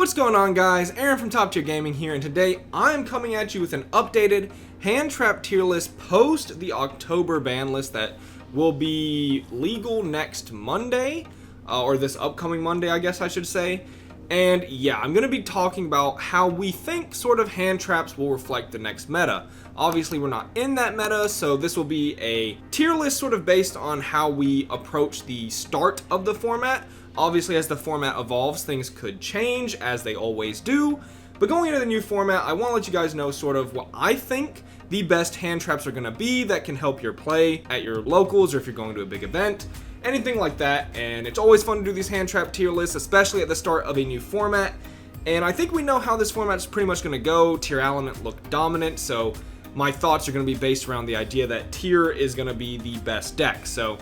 What's going on, guys? Aaron from Top Tier Gaming here, and today I'm coming at you with an updated hand trap tier list post the October ban list that will be legal next Monday, or this upcoming Monday, I guess I should say. And yeah, I'm going to be talking about how we think sort of hand traps will reflect the next meta. Obviously, we're not in that meta, so this will be a tier list sort of based on how we approach the start of the format. Obviously, as the format evolves, things could change, as they always do. But going into the new format, I want to let you guys know sort of what I think the best hand traps are going to be that can help your play at your locals, or if you're going to a big event, anything like that. And it's always fun to do these hand trap tier lists, especially at the start of a new format. And I think we know how this format is pretty much going to go. Tier element look dominant, so my thoughts are going to be based around the idea that tier is going to be the best deck. So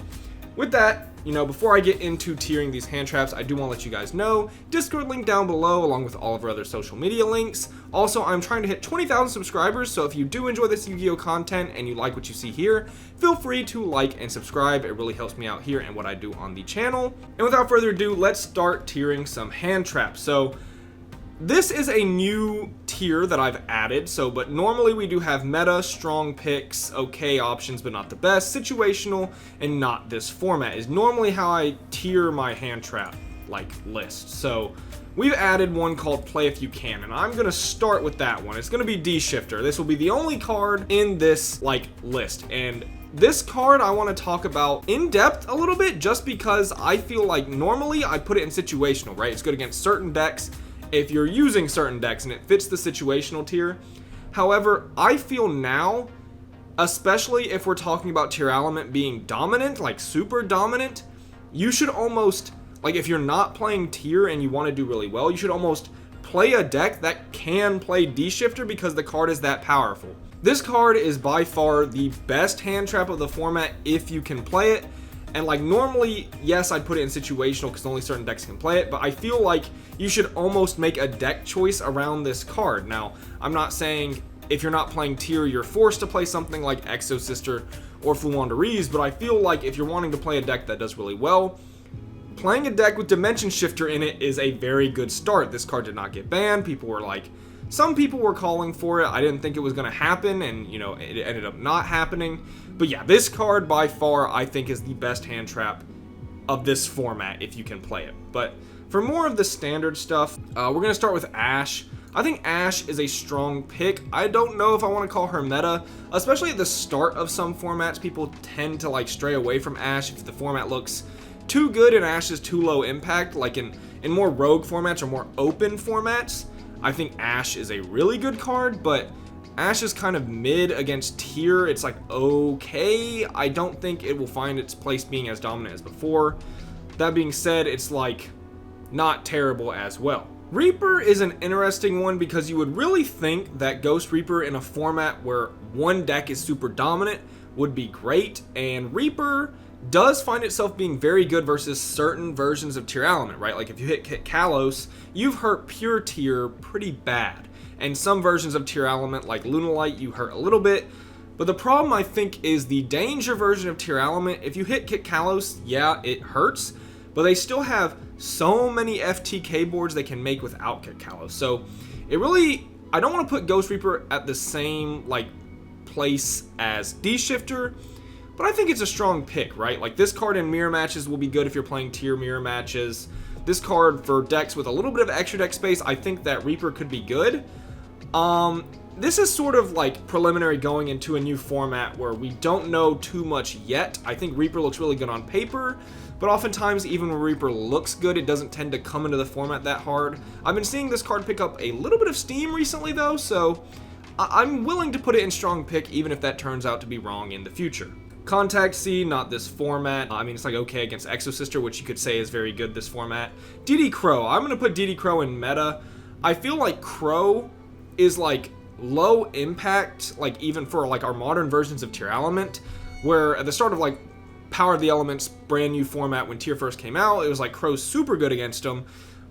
with that, before I get into tiering these hand traps, I do want to let you guys know, Discord link down below along with all of our other social media links. Also, I'm trying to hit 20,000 subscribers, so if you do enjoy this Yu-Gi-Oh content and you like what you see here, feel free to like and subscribe. It really helps me out here and what I do on the channel. And without further ado, let's start tiering some hand traps. So this is a new tier that I've added, but normally we do have meta, strong picks, okay options but not the best, situational, and not this format is normally how I tier my hand trap list. So we've added one called Play If You Can, and I'm gonna start with that one. It's gonna be D-Shifter. This will be the only card in this list, and this card I want to talk about in depth a little bit just because I feel like normally I put it in situational, right? It's good against certain decks if you're using certain decks and it fits the situational tier. However, I feel now, especially if we're talking about tier element being dominant, super dominant, you should almost, if you're not playing tier and you want to do really well, you should almost play a deck that can play D-Shifter because the card is that powerful. This card is by far the best hand trap of the format if you can play it. And normally, yes, I'd put it in situational because only certain decks can play it, but I feel like you should almost make a deck choice around this card. Now, I'm not saying if you're not playing tier, you're forced to play something like Exo Sister or Fluandereeze, but I feel like if you're wanting to play a deck that does really well, playing a deck with Dimension Shifter in it is a very good start. This card did not get banned. Some people were calling for it. I didn't think it was going to happen, and it ended up not happening. But yeah, this card by far I think is the best hand trap of this format if you can play it. But for more of the standard stuff, we're going to start with Ashe. I think Ashe is a strong pick. I don't know if I want to call her meta, especially at the start of some formats. People tend to stray away from Ashe if the format looks too good and Ashe is too low impact. In more rogue formats or more open formats, I think Ashe is a really good card, but Ashe is kind of mid against tier. It's okay. I don't think it will find its place being as dominant as before. That being said, it's not terrible as well. Reaper is an interesting one because you would really think that Ghost Reaper in a format where one deck is super dominant would be great, and Reaper does find itself being very good versus certain versions of tier element, right? If you hit Kalos, you've hurt pure tier pretty bad. And some versions of tier element like Lunalight, you hurt a little bit. But the problem I think is the danger version of tier element. If you hit Kalos, yeah, it hurts, but they still have so many FTK boards they can make without Kalos. So it really, I don't want to put Ghost Reaper at the same place as D-Shifter, but I think it's a strong pick, right? This card in mirror matches will be good if you're playing tier mirror matches. This card for decks with a little bit of extra deck space, I think that Reaper could be good. This is sort of preliminary going into a new format where we don't know too much yet. I think Reaper looks really good on paper, but oftentimes even when Reaper looks good, it doesn't tend to come into the format that hard. I've been seeing this card pick up a little bit of steam recently though, so I'm willing to put it in strong pick even if that turns out to be wrong in the future. Contact C, not this format. I mean, it's okay against Exo Sister, which you could say is very good this format. DD Crow. I'm going to put DD Crow in meta. I feel like Crow is low impact, even for our modern versions of tier element, where at the start of Power of the Elements brand new format when tier first came out, it was Crow's super good against them.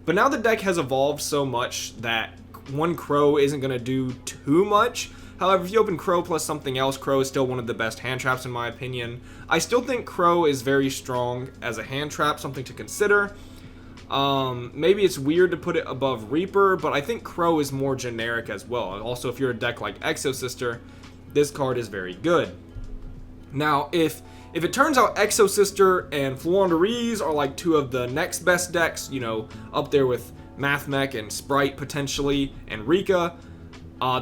But now the deck has evolved so much that one Crow isn't going to do too much. However, if you open Crow plus something else, Crow is still one of the best hand traps in my opinion. I still think Crow is very strong as a hand trap, something to consider. Maybe it's weird to put it above Reaper, but I think Crow is more generic as well. Also, if you're a deck like Exosister, this card is very good. Now, if it turns out Exosister and Fluandereeze are like two of the next best decks, you know, up there with Mathmech and Sprite potentially, and Rika,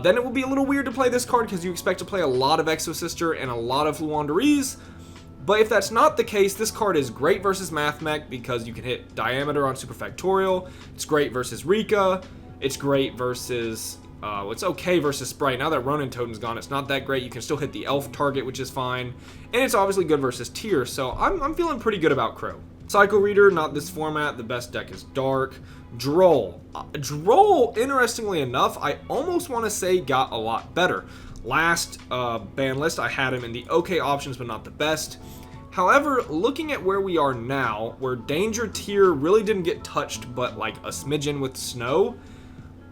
then it will be a little weird to play this card because you expect to play a lot of Exosister and a lot of Fluandereeze. But if that's not the case, this card is great versus Mathmech because you can hit Diameter on Superfactorial. It's great versus Rika. It's great versus... it's okay versus Sprite. Now that Ronin Totem's gone, it's not that great. You can still hit the Elf target, which is fine. And it's obviously good versus Tier, so I'm feeling pretty good about Crow. Psycho Reader, not this format. The best deck is Dark. Droll. Droll, interestingly enough, I almost want to say got a lot better. Last ban list, I had him in the okay options, but not the best. However, looking at where we are now, where Danger Tier really didn't get touched, but like a smidgen with Snow,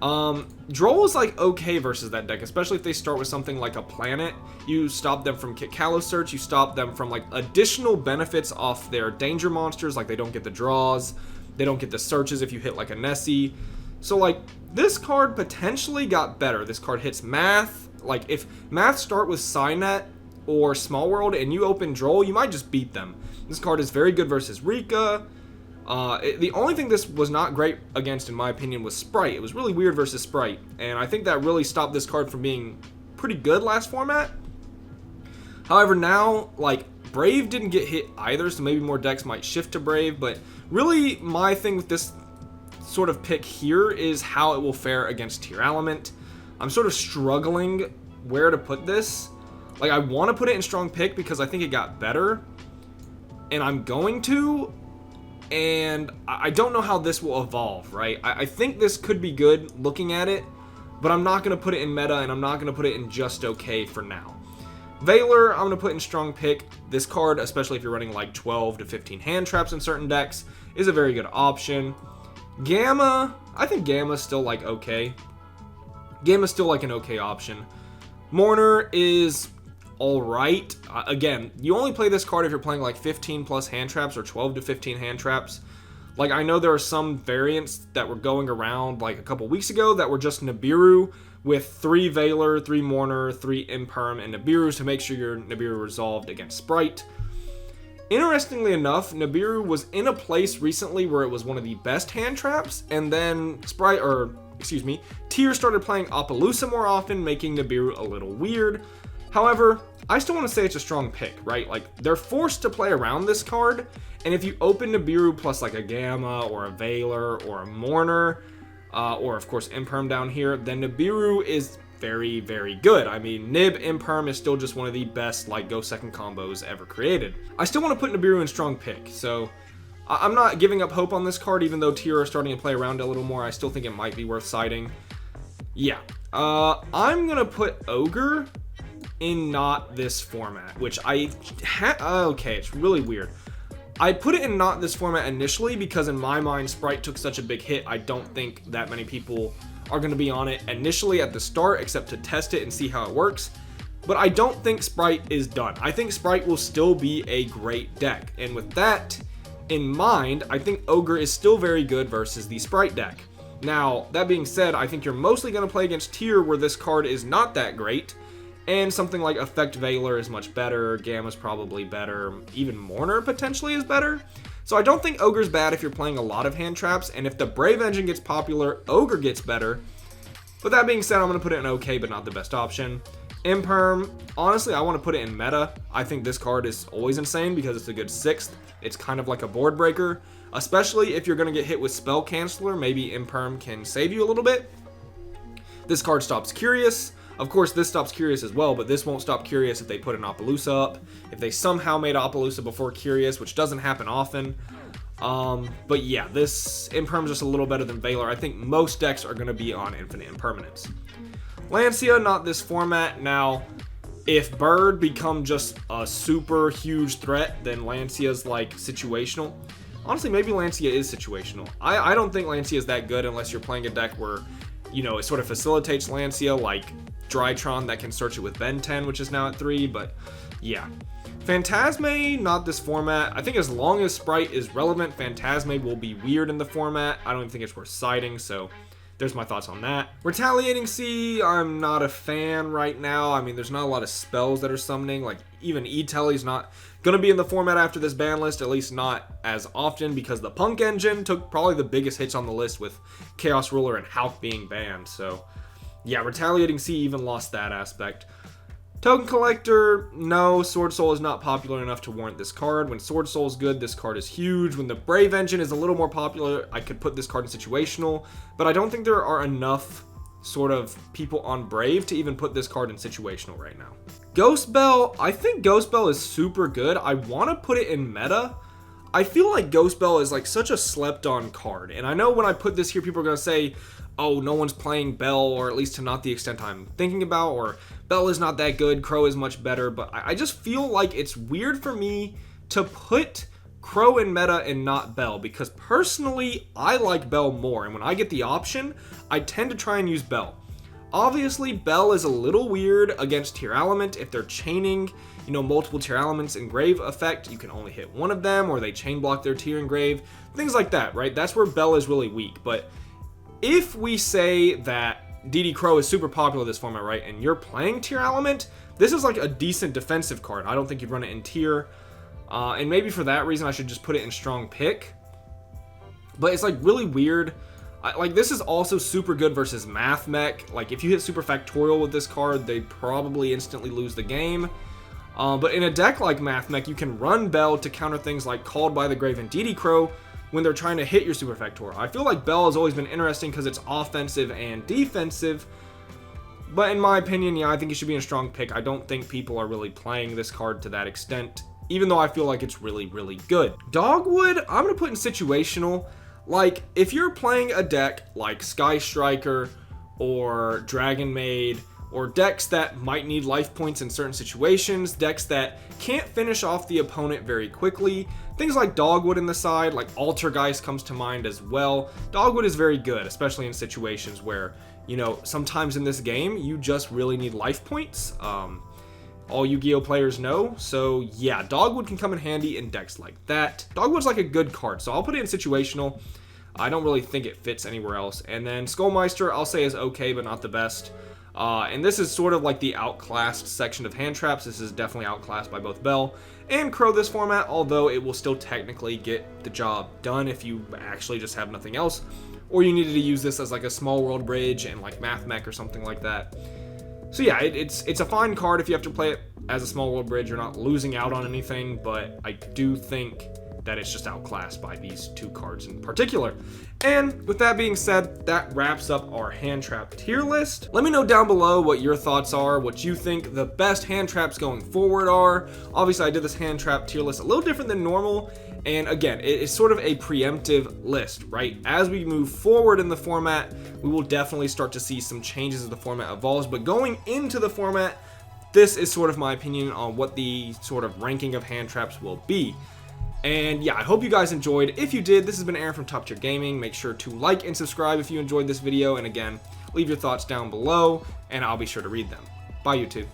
Droll is like okay versus that deck, especially if they start with something like a Planet. You stop them from Kit Kalos Search, you stop them from like additional benefits off their danger monsters, like they don't get the draws, they don't get the searches if you hit like a Nessie. So like this card potentially got better. This card hits Math. Like if Math start with Psynet or Small World and you open Droll, you might just beat them. This card is very good versus Rika. The only thing this was not great against, in my opinion, was Sprite. It was really weird versus Sprite, and I think that really stopped this card from being pretty good last format. However, now, like, Brave didn't get hit either, so maybe more decks might shift to Brave, but really my thing with this sort of pick here is how it will fare against Tier Element. I'm sort of struggling where to put this. Like, I want to put it in Strong Pick because I think it got better, and I'm going to, and I don't know how this will evolve, right? I think this could be good looking at it, but I'm not going to put it in meta, and I'm not going to put it in just okay for now. Veiler, I'm going to put in Strong Pick. This card, especially if you're running like 12 to 15 hand traps in certain decks, is a very good option. Gamma, I think Gamma's still like okay. Gamma's still like an okay option. Mourner is alright. Again, you only play this card if you're playing like 15 plus hand traps or 12 to 15 hand traps. Like, I know there are some variants that were going around like a couple weeks ago that were just Nibiru with 3 Veiler, 3 Mourner, 3 Imperm, and Nibirus to make sure your Nibiru resolved against Sprite. Interestingly enough, Nibiru was in a place recently where it was one of the best hand traps, and then Tier started playing Appaloosa more often, making Nibiru a little weird. However, I still want to say it's a strong pick, right? Like, they're forced to play around this card, and if you open Nibiru plus like a Gamma or a Veiler or a Mourner, or of course Imperm down here, then Nibiru is very, very good. I mean, Nib Imperm is still just one of the best like go second combos ever created. I still want to put Nibiru in strong pick, so I'm not giving up hope on this card, even though Tier are starting to play around it a little more. I still think it might be worth siding. Yeah, I'm gonna put Ogre in not this format, which okay, it's really weird. I put it in not this format initially because in my mind Sprite took such a big hit. I don't think that many people are going to be on it initially at the start except to test it and see how it works. But I don't think Sprite is done. I think Sprite will still be a great deck, and with that in mind, I think Ogre is still very good versus the Sprite deck. Now, that being said, I think you're mostly going to play against Tier where this card is not that great, and something like Effect Veiler is much better, Gamma's probably better, even Mourner potentially is better. So I don't think Ogre's bad if you're playing a lot of hand traps, and if the Brave engine gets popular, Ogre gets better. But that being said, I'm going to put it in okay, but not the best option. Imperm, honestly, I want to put it in meta. I think this card is always insane because it's a good 6th. It's kind of like a board breaker, especially if you're going to get hit with Spell Canceller. Maybe Imperm can save you a little bit. This card stops Curious. Of course, this stops Curious as well, but this won't stop Curious if they put an Appaloosa up. If they somehow made Appaloosa before Curious, which doesn't happen often. But yeah, this Imperm's just a little better than Veiler. I think most decks are going to be on Infinite Impermanence. Lancia, not this format. Now, if Bird become just a super huge threat, then Lancia's like situational. Honestly, maybe Lancia is situational. I don't think Lancia is that good unless you're playing a deck where, you know, it sort of facilitates Lancia, like Drytron that can search it with Ben 10, which is now at 3, but yeah. Phantasme, not this format. I think as long as Sprite is relevant, Phantasme will be weird in the format. I don't even think it's worth citing, so there's my thoughts on that. Retaliating Sea, I'm not a fan right now. I mean, there's not a lot of spells that are summoning. Like, even E-Telly's not going to be in the format after this ban list, at least not as often, because the Punk Engine took probably the biggest hits on the list with Chaos Ruler and Hauck being banned. So, yeah, Retaliating Sea even lost that aspect. Token Collector, no, Sword Soul is not popular enough to warrant this card. When Sword Soul is good, this card is huge. When the Brave Engine is a little more popular, I could put this card in situational, but I don't think there are enough sort of people on Brave to even put this card in situational right now. Ghost Bell, I think Ghost Bell is super good. I want to put it in meta. I feel like Ghost Bell is like such a slept on card, and I know when I put this here, people are going to say, oh, no one's playing Bell, or at least to not the extent I'm thinking about, or Bell is not that good, Crow is much better, but I just feel like it's weird for me to put Crow in meta and not Bell, because personally, I like Bell more, and when I get the option, I tend to try and use Bell. Obviously, Bell is a little weird against Tier Element. If they're chaining, you know, multiple Tier Elements in Grave effect, you can only hit one of them, or they chain block their Tier in Grave, things like that, right? That's where Bell is really weak, but if we say that DD Crow is super popular this format, right, and you're playing Tier Element, this is like a decent defensive card. I don't think you'd run it in Tier, and maybe for that reason I should just put it in Strong Pick, but it's like really weird. Like, this is also super good versus Math Mech. Like, if you hit Super Factorial with this card, they probably instantly lose the game. But in a deck like Math Mech, you can run Bell to counter things like Called by the Grave and DD Crow when they're trying to hit your Super Factorial. I feel like Bell has always been interesting because it's offensive and defensive. But in my opinion, yeah, I think it should be a Strong Pick. I don't think people are really playing this card to that extent, even though I feel like it's really, really good. Dogwood, I'm going to put in situational. Like, if you're playing a deck like Sky Striker or Dragon Maid, or decks that might need life points in certain situations, decks that can't finish off the opponent very quickly, things like Dogwood in the side, like Altergeist comes to mind as well. Dogwood is very good, especially in situations where, you know, sometimes in this game, you just really need life points. All Yu-Gi-Oh players know. So yeah, Dogwood can come in handy in decks like that. Dogwood's like a good card, so I'll put it in situational. I don't really think it fits anywhere else. And then Skullmeister, I'll say is okay, but not the best. And this is sort of like the outclassed section of hand traps. This is definitely outclassed by both Bell and Crow this format, although it will still technically get the job done if you actually just have nothing else, or you needed to use this as like a small world bridge and like Math Mech or something like that. So yeah, it's a fine card if you have to play it as a small world bridge. You're not losing out on anything, but I do think that it's just outclassed by these two cards in particular. And with that being said, that wraps up our hand trap tier list. Let me know down below what your thoughts are, what you think the best hand traps going forward are. Obviously, I did this hand trap tier list a little different than normal, and again, it's sort of a preemptive list, right? As we move forward in the format, we will definitely start to see some changes as the format evolves, but going into the format, this is sort of my opinion on what the sort of ranking of hand traps will be. And yeah, I hope you guys enjoyed. If you did, this has been Aaron from Top Tier Gaming. Make sure to like and subscribe if you enjoyed this video. And again, leave your thoughts down below, and I'll be sure to read them. Bye, YouTube.